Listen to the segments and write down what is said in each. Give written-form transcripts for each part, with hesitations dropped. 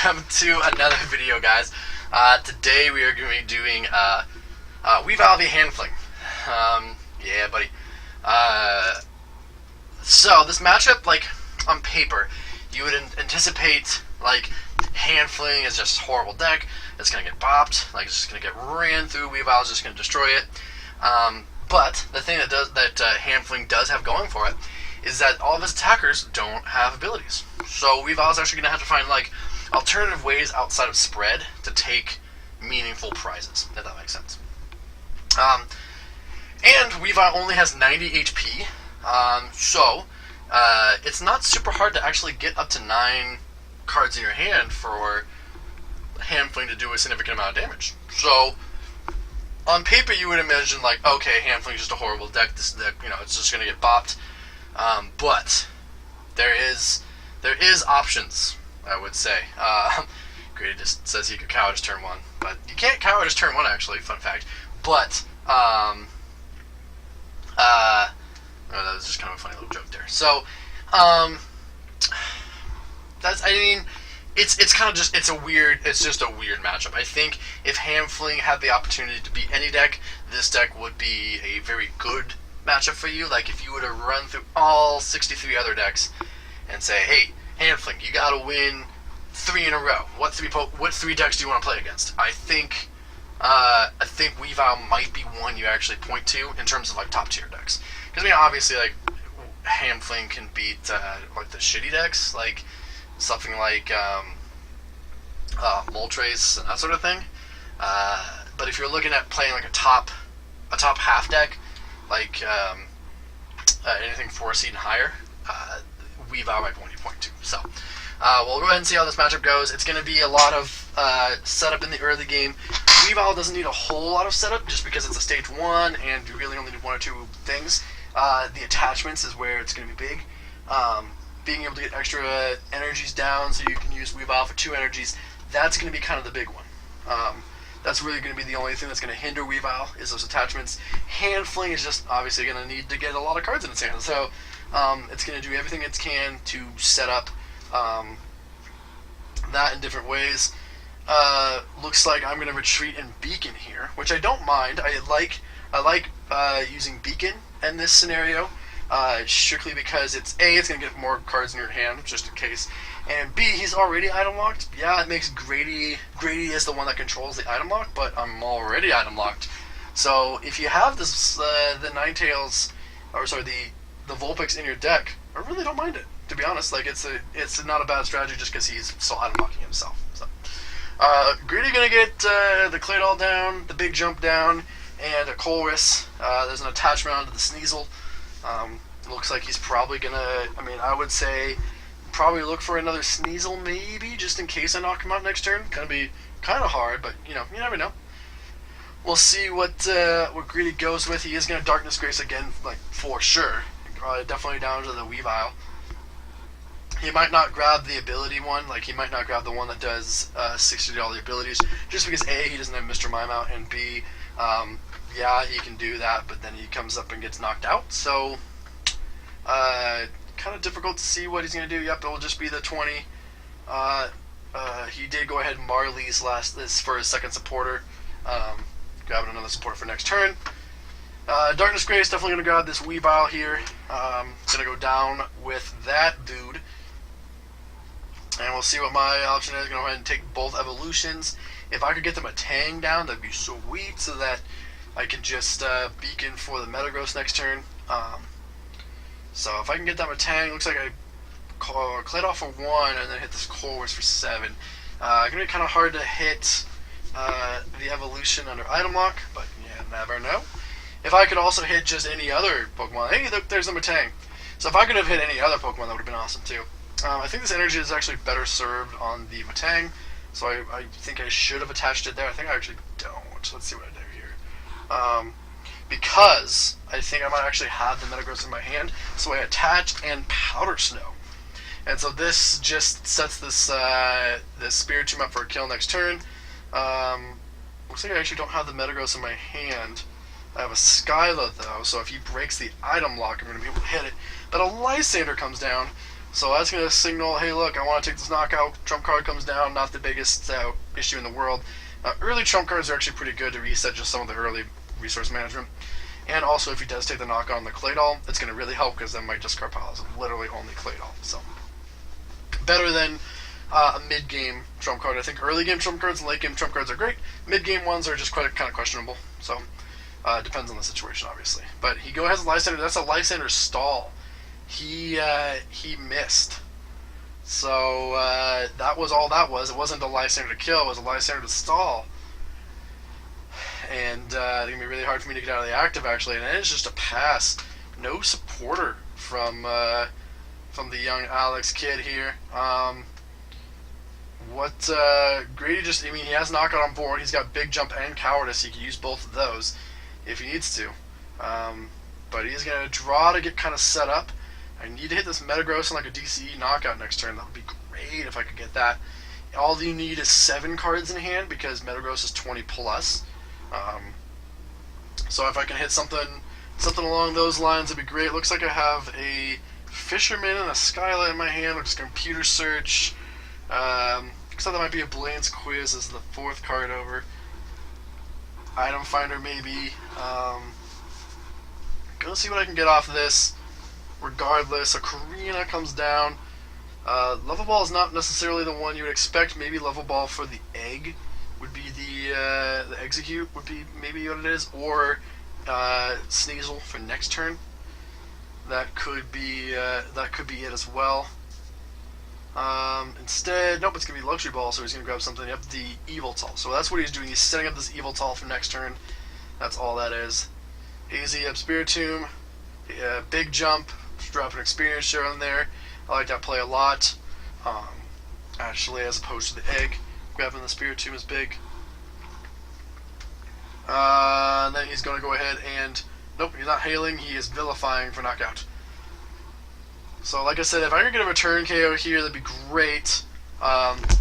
welcome to another video, guys. Today we are going to be doing Weavile v Handfling. Yeah, buddy. So this matchup, like on paper, you would anticipate like Handfling is just a horrible deck. It's gonna get bopped. Like it's just gonna get ran through. Weavile's just gonna destroy it. But the thing that Handfling does have going for it is that all of his attackers don't have abilities. So Weavile's actually gonna have to find like alternative ways outside of spread to take meaningful prizes, if that makes sense. And Weavile only has 90 HP, so it's not super hard to actually get up to 9 cards in your hand for Handfling to do a significant amount of damage. So on paper, you would imagine like, okay, Handfling's just a horrible deck. This deck, it's just gonna get bopped. But there is options, I would say. Grady just says he could cow his turn 1, but you can't cow his turn 1 actually. Fun fact. But that was just kind of a funny little joke there. So it's kind of just it's just a weird matchup. I think if Handfling had the opportunity to beat any deck, this deck would be a very good matchup for you. Like if you were to run through all 63 other decks and say, hey, Handfling, you gotta win 3 in a row. What three decks do you want to play against? I think Weavile might be one you actually point to in terms of like top tier decks. Because obviously like Handfling can beat like the shitty decks, like something like Moltres and that sort of thing. But if you're looking at playing like a top half deck, like anything 4 seed and higher, Weavile might be one you point to. So we'll go ahead and see how this matchup goes. It's going to be a lot of setup in the early game. Weavile doesn't need a whole lot of setup just because it's a stage 1 and you really only need 1 or 2 things. The attachments is where it's going to be big. Being able to get extra energies down so you can use Weavile for 2 energies, that's going to be kind of the big one. That's really going to be the only thing that's going to hinder Weavile is those attachments. Handfling is just obviously going to need to get a lot of cards in its hand, so it's going to do everything it can to set up that in different ways. Looks like I'm going to retreat and Beacon here, which I don't mind. I like using Beacon in this scenario, strictly because it's going to get more cards in your hand, just in case, and B, he's already item locked. Yeah, it makes Grady is the one that controls the item lock, but I'm already item locked. So if you have this the Ninetales, or sorry, the Vulpix in your deck, I really don't mind it, to be honest. Like it's not a bad strategy just because he's still item locking himself. So Grady gonna get the Claydol down, the big jump down, and a Colress. There's an attachment onto the Sneasel. Looks like he's probably gonna, I would say probably look for another Sneasel maybe, just in case I knock him out next turn. Gonna be kind of hard, but you never know. We'll see what Greedy goes with. He is gonna Darkness Grace again, like for sure. Definitely down to the Weavile. He might not grab the ability one, like he might not grab the one that does 60 to all the abilities, just because A, he doesn't have Mr. Mime out, and B, yeah, he can do that, but then he comes up and gets knocked out. So kind of difficult to see what he's going to do. Yep, it will just be the 20. He did go ahead and Marley's this for his second supporter. Grabbing another supporter for next turn. Darkness Grace definitely going to grab this Weavile here. Going to go down with that dude. And we'll see what my option is. Going to go ahead and take both evolutions. If I could get them a Tang down, that'd be sweet, so that I can just Beacon for the Metagross next turn. So if I can get them a Tang, looks like I Claydol for 1 and then hit this Colress for 7. Gonna be kind of hard to hit the evolution under item lock, but you never know. If I could also hit just any other Pokemon, hey, look, there's a Matang. So if I could have hit any other Pokemon, that would have been awesome too. I think this energy is actually better served on the Matang, so I think I should have attached it there. I think I actually don't. Let's see what I do here. Because I think I might actually have the Metagross in my hand, so I attach and Powder Snow. And so this just sets this Spiritomb up for a kill next turn. Looks like I actually don't have the Metagross in my hand. I have a Skyla though, so if he breaks the item lock, I'm going to be able to hit it. But a Lysander comes down, So that's going to signal, hey, look, I want to take this knockout. Trump card comes down, not the biggest issue in the world. Early trump cards are actually pretty good to reset just some of the early resource management. And also, if he does take the knockout on the Claydol, it's going to really help because then my discard pile is literally only Claydol. So, better than a mid-game trump card. I think early-game trump cards and late-game trump cards are great. Mid-game ones are just kind of questionable. So, depends on the situation, obviously. But he has a Lysander. That's a Lysander stall. He missed. So that was all that was. It wasn't a Lysander to kill. It was a Lysander to stall. And it's going to be really hard for me to get out of the active, actually. And it's just a pass. No supporter from the young Alex kid here. Grady just... I mean, he has knockout on board. He's got big jump and cowardice. He can use both of those if he needs to. But he's going to draw to get kind of set up. I need to hit this Metagross on like a DCE knockout next turn. That would be great if I could get that. All you need is 7 cards in hand because Metagross is 20 plus. So if I can hit something along those lines, it'd be great. Looks like I have a Fisherman and a Skyla in my hand. Looks computer search. Looks like that might be a Blaine's Quiz as the 4th card over. Item Finder maybe. Gonna see what I can get off of this. Regardless, a Karina comes down. Level Ball is not necessarily the one you would expect. Maybe Level Ball for the egg would be the execute would be maybe what it is, or Sneasel for next turn. That could be it as well. Instead, nope, it's gonna be Luxury Ball, so he's gonna grab something. Yep, the Eviltal. So that's what he's doing. He's setting up this Eviltal for next turn. That's all that is. Easy up Spiritomb. Big jump. Drop an experience share on there. I like that play a lot. Actually, as opposed to the egg. Grabbing the Spiritomb is big. And then he's going to go ahead and... Nope, he's not hailing. He is vilifying for knockout. So, like I said, if I could get a return KO here, that'd be great.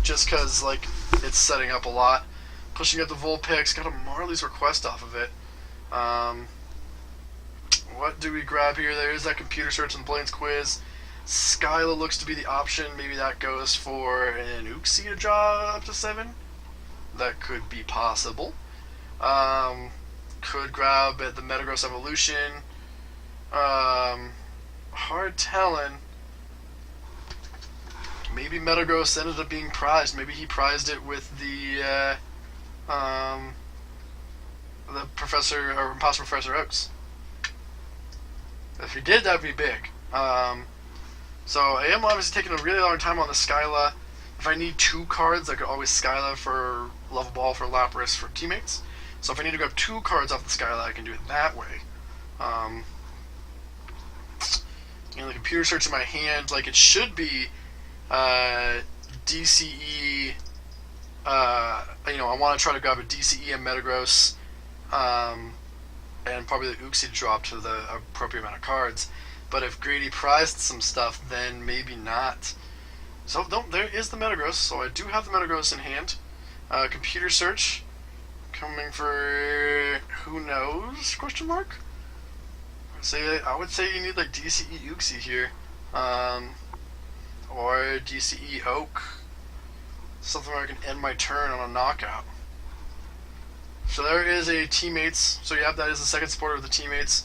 Just because, like, it's setting up a lot. Pushing up the Vulpix. Got a Marley's Request off of it. What do we grab here? There is that computer search and Blaine's Quiz. Skyla looks to be the option. Maybe that goes for an Uxie to draw up to 7. That could be possible. Could grab at the Metagross Evolution. Hard telling. Maybe Metagross ended up being prized. Maybe he prized it with the Professor or Imposter Professor Oaks. If he did, that would be big. So I am obviously taking a really long time on the Skyla. If I need 2 cards, I could always Skyla for Level Ball for Lapras for teammates. So if I need to grab 2 cards off the Skyla, I can do it that way. The computer search in my hand, like it should be DCE. I want to try to grab a DCE and Metagross. And probably the Uxie to drop to the appropriate amount of cards. But if Grady prized some stuff, then maybe not. So there is the Metagross. So I do have the Metagross in hand. Computer search coming for who knows? Question mark. I would say you need like DCE Uxie here, or DCE Oak. Something where I can end my turn on a knockout. So there is a teammates. So yeah, that is the second supporter of the teammates.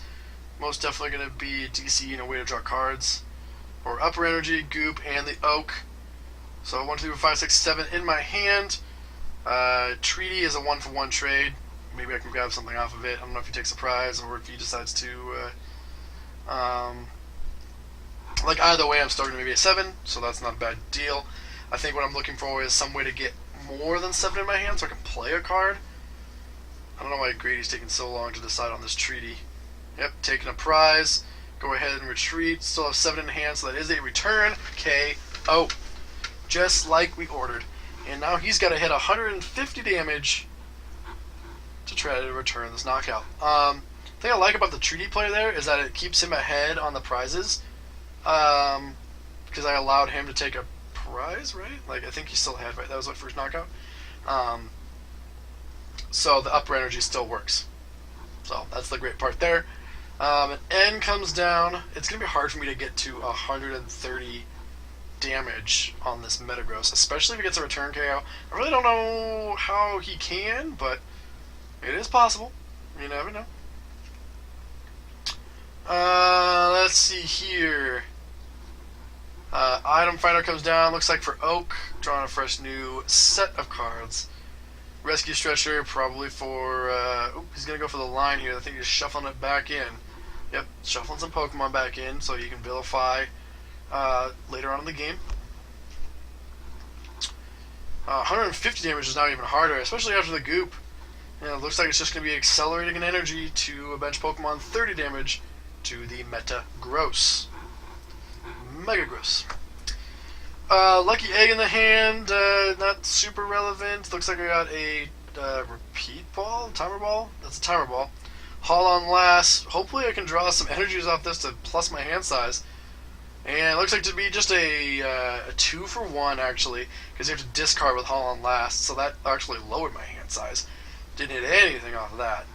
Most definitely going to be DCE and a way to draw cards. Or Upper Energy, Goop, and the Oak. So 1, 2, 3, 4, 5, 6, 7 in my hand. Treaty is a 1-for-1 trade. Maybe I can grab something off of it. I don't know if he takes a prize or if he decides to. Like either way, I'm starting maybe a 7, so that's not a bad deal. I think what I'm looking for is some way to get more than 7 in my hand so I can play a card. I don't know why Grady's taking so long to decide on this treaty. Yep, taking a prize. Go ahead and retreat. Still have 7 in hand, so that is a return KO. Just like we ordered. And now he's got to hit 150 damage to try to return this knockout. The thing I like about the treaty play there is that it keeps him ahead on the prizes. Because I allowed him to take a prize, right? Like, I think he still had, right? That was my first knockout. So the upper energy still works. So that's the great part there. An N comes down. It's going to be hard for me to get to 130 damage on this Metagross, especially if he gets a return KO. I really don't know how he can, but it is possible. You never know. Let's see here. Item Finder comes down. Looks like for Oak, drawing a fresh new set of cards. Rescue Stretcher, probably for... he's going to go for the line here. I think he's shuffling it back in. Yep, shuffling some Pokemon back in so you can vilify later on in the game. 150 damage is not even harder, especially after the Goop. It looks like it's just going to be accelerating an energy to a bench Pokemon, 30 damage to the Metagross. Megagross. Lucky Egg in the hand, not super relevant. Looks like I got a repeat ball, timer ball. That's a timer ball. Haul on last. Hopefully I can draw some energies off this to plus my hand size. And it looks like to be just a 2 for 1 actually, because you have to discard with Haul on last. So that actually lowered my hand size. Didn't hit anything off of that.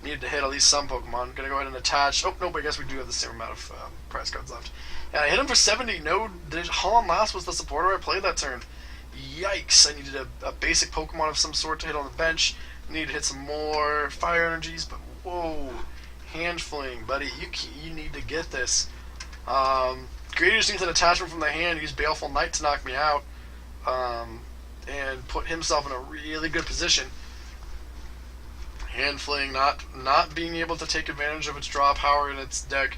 Needed to hit at least some Pokemon. Gonna go ahead and attach. Oh nope, I guess we do have the same amount of prize cards left. And I hit him for 70. No, Haul on last was the supporter I played that turn. Yikes! I needed a basic Pokemon of some sort to hit on the bench. Needed to hit some more fire energies, but whoa, hand fling, buddy, you need to get this. Grady just needs an attachment from the hand. Use Baleful Knight to knock me out, and put himself in a really good position. Hand fling, not being able to take advantage of its draw power in its deck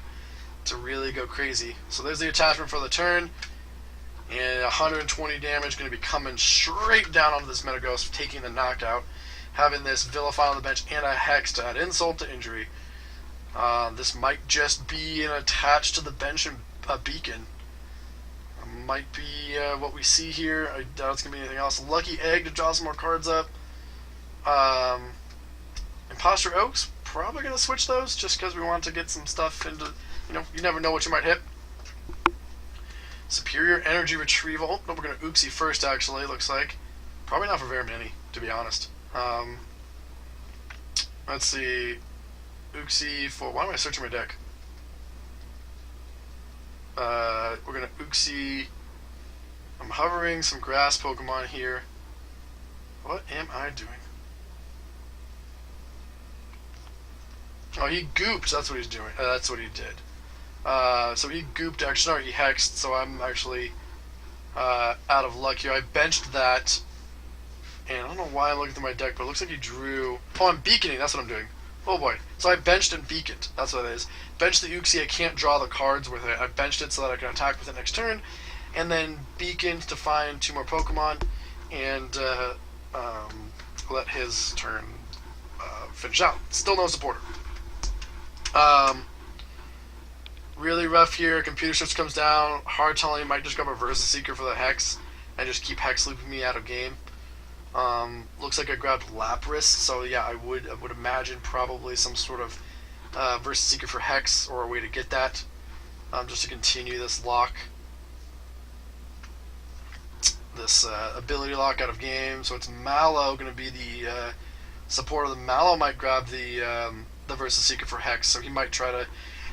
to really go crazy. So there's the attachment for the turn, and 120 damage going to be coming straight down onto this Metagross, taking the knockout, having this Vilify on the bench and a Hex to add insult to injury. This might just be an attached to the bench and a Beacon. Might be what we see here. I doubt it's going to be anything else. Lucky Egg to draw some more cards up. Imposter Oaks, probably going to switch those just because we want to get some stuff into... you never know what you might hit. Superior Energy Retrieval. Oh, no, we're going to Oopsie first, actually, looks like. Probably not for very many, to be honest. Let's see. Oopsie for... Why am I searching my deck? We're going to Oopsie... I'm hovering some grass Pokemon here. What am I doing? Oh, he gooped. That's what he's doing. That's what he did. So he gooped, actually, no, he hexed, so I'm actually out of luck here. I benched that, and I don't know why I'm looking through my deck, but it looks like he drew... Oh, I'm beaconing, that's what I'm doing. Oh boy. So I benched and beaconed. That's what it is. Benched the Uxie, I can't draw the cards with it. I benched it so that I can attack with it next turn, and then beaconed to find 2 more Pokemon, and let his turn finish out. Still no supporter. Really rough here. Computer Switch comes down. Hard telling, might just grab a Versus Seeker for the Hex and just keep Hex looping me out of game. Looks like I grabbed Lapras, so yeah, I would imagine probably some sort of Versus Seeker for Hex or a way to get that, just to continue this lock, this ability lock out of game. So it's Mallow going to be the supporter. The Mallow might grab the Versus Seeker for Hex, so he might try to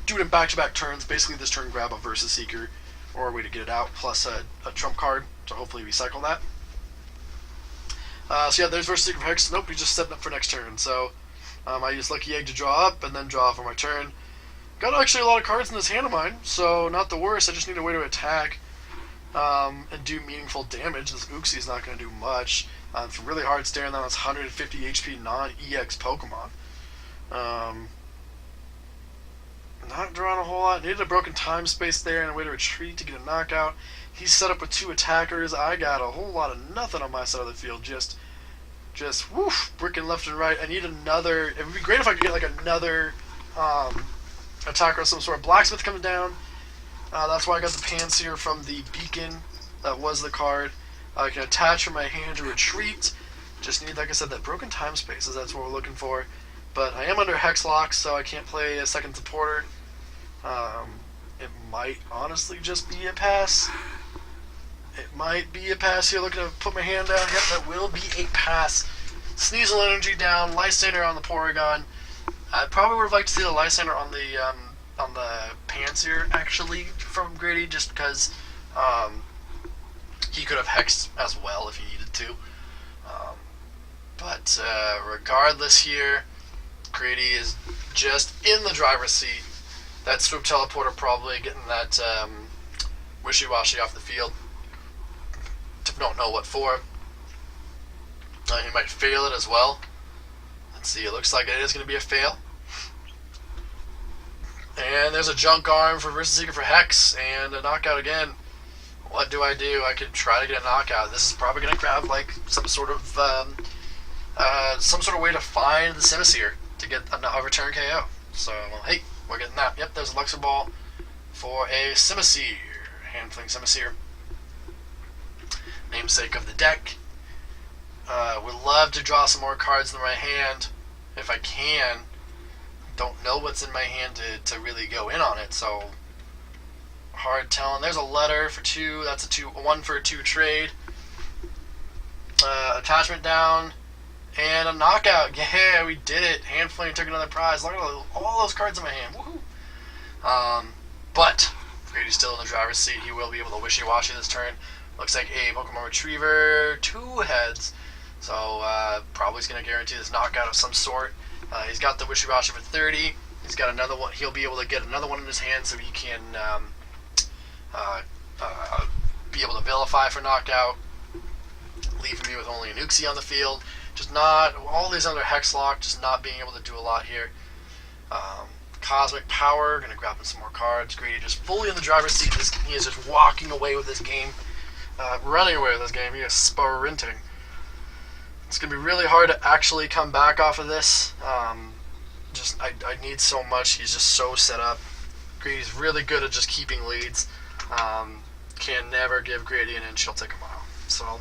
do it in back-to-back turns. Basically, this turn grab a Versus Seeker or a way to get it out, plus a trump card, so hopefully we cycle that. So yeah, there's Versus Seeker for Hex. Nope, he's just setting up for next turn. So I use Lucky Egg to draw up and then draw for my turn. Got actually a lot of cards in this hand of mine, so not the worst. I just need a way to attack and do meaningful damage. This Uxie is not going to do much. It's really hard staring down this 150 HP non-EX Pokemon. Not drawing a whole lot. Needed a broken time space there and a way to retreat to get a knockout. He's set up with 2 attackers. I got a whole lot of nothing on my side of the field. Just woof, bricking left and right. I need another. It would be great if I could get like another attacker of some sort. Blacksmith comes down. That's why I got the Panseer from the Beacon. That was the card. I can attach from my hand to retreat. Just need, like I said, that broken time spaces. That's what we're looking for. But I am under Hex Lock, so I can't play a second supporter. It might honestly just be a pass. It might be a pass here. Looking to put my hand down. Yep, that will be a pass. Sneasel Energy down. Lysander on the Porygon. I probably would have liked to see the Lysander on the Panseer, actually, from Grady, just because He could have hexed as well if he needed to. But regardless here, Grady is just in the driver's seat. That swoop teleporter probably getting that wishy-washy off the field. Don't know what for. He might fail it as well. Let's see, it looks like it is going to be a fail. And there's a junk arm for Versus Seeker for Hex, and a knockout again. What do? I could try to get a knockout. This is probably going to grab like some sort of way to find the Simisear to get a return KO. So, hey, we're getting that. Yep, there's a Luxor Ball for a Simisear. Hand Fling Simisear. Namesake of the deck. Would love to draw some more cards in my hand if I can. Don't know what's in my hand to really go in on it, so hard telling. There's a letter for 2. That's a 1 for a 2 trade. Attachment down. And a knockout. Yeah, we did it. Hand Flame took another prize. Look at all those cards in my hand. Woohoo. But Grady's still in the driver's seat. He will be able to wishy-washy this turn. Looks like a Pokemon Retriever, 2 heads. So probably he's going to guarantee this knockout of some sort. He's got the wishy-washy for 30. He's got another one. He'll be able to get another one in his hand so he can be able to vilify for knockout. Leaving me with only an Uxie on the field. Just not, all these under Hexlock, just not being able to do a lot here. Cosmic Power, going to grab him some more cards. Grady just fully in the driver's seat. He is just walking away with this game. Running away with this game. He is sprinting. It's going to be really hard to actually come back off of this. I need so much. He's just so set up. Grady's really good at just keeping leads. Can never give Grady an inch. He'll take him out. So,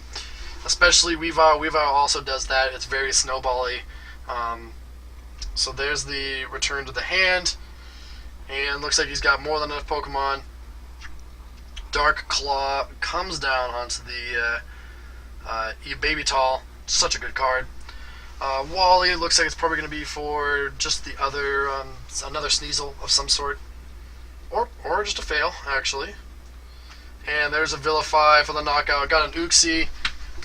especially Weavile. Weavile also does that. It's very snowbally. So there's the return to the hand. And looks like he's got more than enough Pokemon. Dark Claw comes down onto the Baby Tall. Such a good card. Wally looks like it's probably going to be for just the other, another Sneasel of some sort. Or just a fail, actually. And there's a Vilify for the knockout. Got an Uxie.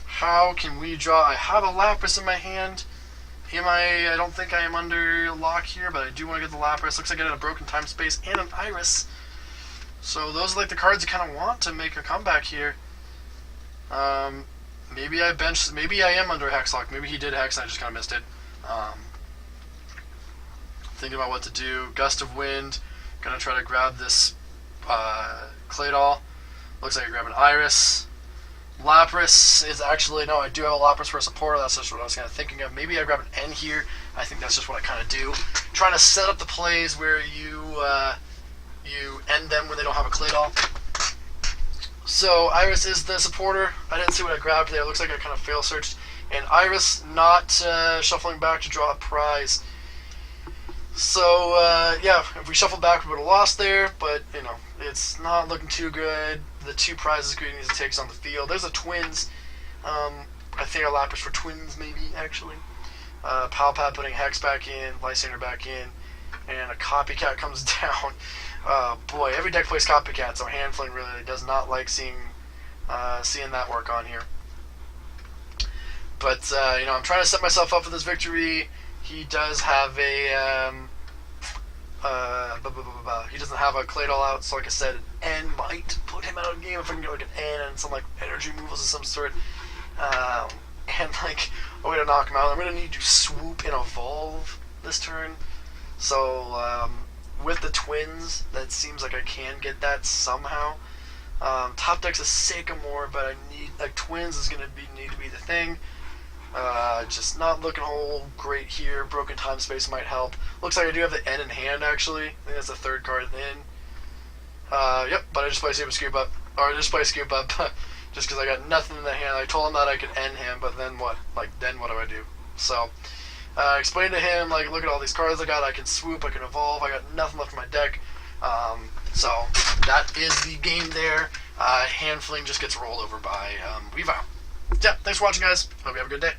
How can we draw? I have a Lapras in my hand. I don't think I am under lock here, but I do want to get the Lapras. Looks like I got a Broken Time Space and an Iris. So those are like the cards you kind of want to make a comeback here. Maybe I am under Hexlock. Maybe he did Hex and I just kind of missed it. Thinking about what to do. Gust of Wind. Gonna try to grab this Claydol. Looks like I grab an Iris. Lapras is actually, no, I do have a Lapras for a supporter. That's just what I was kind of thinking of. Maybe I grab an N here. I think that's just what I kind of do. Trying to set up the plays where you end them when they don't have a Claydol. So Iris is the supporter. I didn't see what I grabbed there. It looks like I kind of fail searched. And Iris not shuffling back to draw a prize. So yeah, if we shuffled back, we would have lost there. But it's not looking too good. The 2 prizes Grady needs to take is on the field. There's a Twins. I think a Lapras for Twins, maybe actually. Palpad putting Hex back in, Lysander back in, and a Copycat comes down. Boy, every deck plays Copycat, so Hand Fling really does not like seeing that work on here. But I'm trying to set myself up for this victory. He does have a he doesn't have a Claydol out, so like I said, N might put him out of the game if I can get like an N and some like energy moves of some sort. And like a way to knock him out. I'm gonna need to swoop and evolve this turn. So with the Twins, that seems like I can get that somehow. Top deck's a Sycamore, but I need Twins is gonna need to be the thing. Just not looking whole great here. Broken Time Space might help. Looks like I do have the N in hand, actually. I think that's the 3rd card in. Yep, but I just play Scoop Up. Or I just play Scoop Up just because I got nothing in the hand. I told him that I could end him, but then what? Then what do I do? So, explain to him, look at all these cards I got. I can swoop, I can evolve. I got nothing left in my deck. So, that is the game there. Hand Fling just gets rolled over by Weavile. Yeah, thanks for watching, guys. Hope you have a good day.